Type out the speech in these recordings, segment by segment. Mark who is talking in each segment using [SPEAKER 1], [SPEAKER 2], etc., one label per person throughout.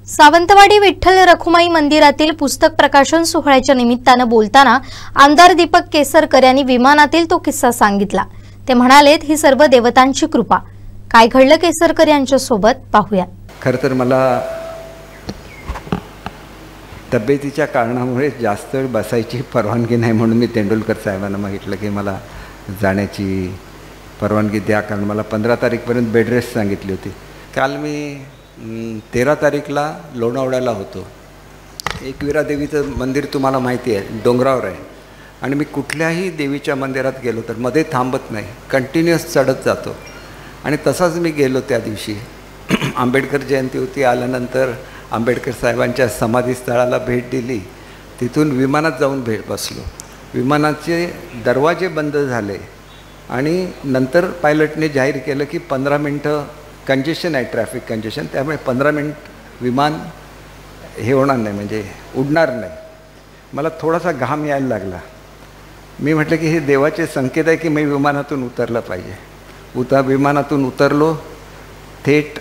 [SPEAKER 1] सावंतवाडी विठ्ठल रखुमाई मंदिरातील पुस्तक प्रकाशन सोहळ्याच्या निमित्तानं बोलताना आमदार दीपक केसरकर यांनी विमानातील तो किस्सा सांगितला। ते म्हणालेत, ही सर्व देवतांची कृपा। काय घडलं केसरकर यांच्या सोबत पाहूया।
[SPEAKER 2] खरं तर मला तब्येतीच्या कारणामुळे जास्त वेळ बसायची परवानगी नाही, म्हणून मी तेंडुलकर साहेबांना मागितलं की मला जाण्याची परवानगी द्या, कारण मला 15 तारीखपर्यंत बेड रेस्ट सांगितली होती। काल मी 13 तारीखला लोणावळ्याला होतो। एकविरा देवीचं मंदिर तुम्हाला माहिती आहे, डोंगरावर आहे, आणि मी कुठल्याही देवीच्या मंदिरात गेलो तर मध्ये थांबत नाही, कंटिन्युअस चढत जातो। आणि तसाच मी गेलो त्या दिवशी। आंबेडकर जयंती होती, आल्यानंतर आंबेडकर साहेबांच्या समाधीस्थळाला भेट दिली, तिथून विमानात जाऊन बसलो। विमानाचे दरवाजे बंद झाले आणि नंतर पायलटने जाहीर केलं की 15 मिनटं कंजेशन आहे, ट्रॅफिक कंजेशन, त्यामुळे 15 मिनिट विमान हे होणार नाही, म्हणजे उडणार नाही। मला थोडासा घाम यायला लागला। मी म्हटलं की हे देवाचे संकेत आहे की मी विमानातून उतरलं पाहिजे। विमानातून उतरलो, थेट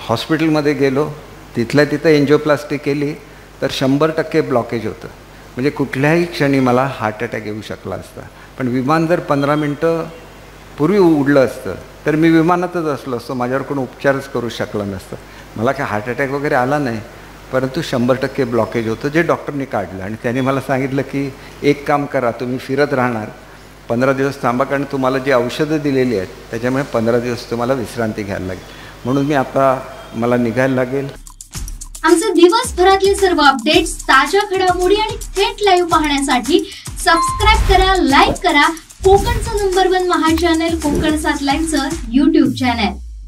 [SPEAKER 2] हॉस्पिटलमध्ये गेलो, तिथल्या तिथं एन्जिओप्लास्टी केली, तर 100% ब्लॉकेज होतं, म्हणजे कुठल्याही क्षणी मला हार्ट अटॅक येऊ शकला असता। पण विमान जर 15 मिनटं पूर्वी उडलं असतं तर मी विमानातच असलो असतो, माझ्यावर कोण उपचारच करू शकला नसतं। मला काय हार्ट अटॅक वगैरे आला नाही, परंतु 100% ब्लॉकेज होतं, जे डॉक्टरनी काढलं। आणि त्यांनी मला सांगितलं की एक काम करा, तुम्ही फिरत राहणार, 15 दिवस थांबा, कारण तुम्हाला जी औषधं दिलेली आहेत त्याच्यामुळे 15 दिवस तुम्हाला विश्रांती घ्यायला लागेल, म्हणून मी आता मला निघायला लागेल।
[SPEAKER 3] आमचे दिवसभरातले सर्व अपडेट्स, ताज्या घडामोडी आणि थेट लाईव्ह पाहण्यासाठी सबस्क्राइब करा, लाईक करा कोकणचं नंबर 1 महा चॅनल कोकण 7 लाईनचं YouTube चॅनल।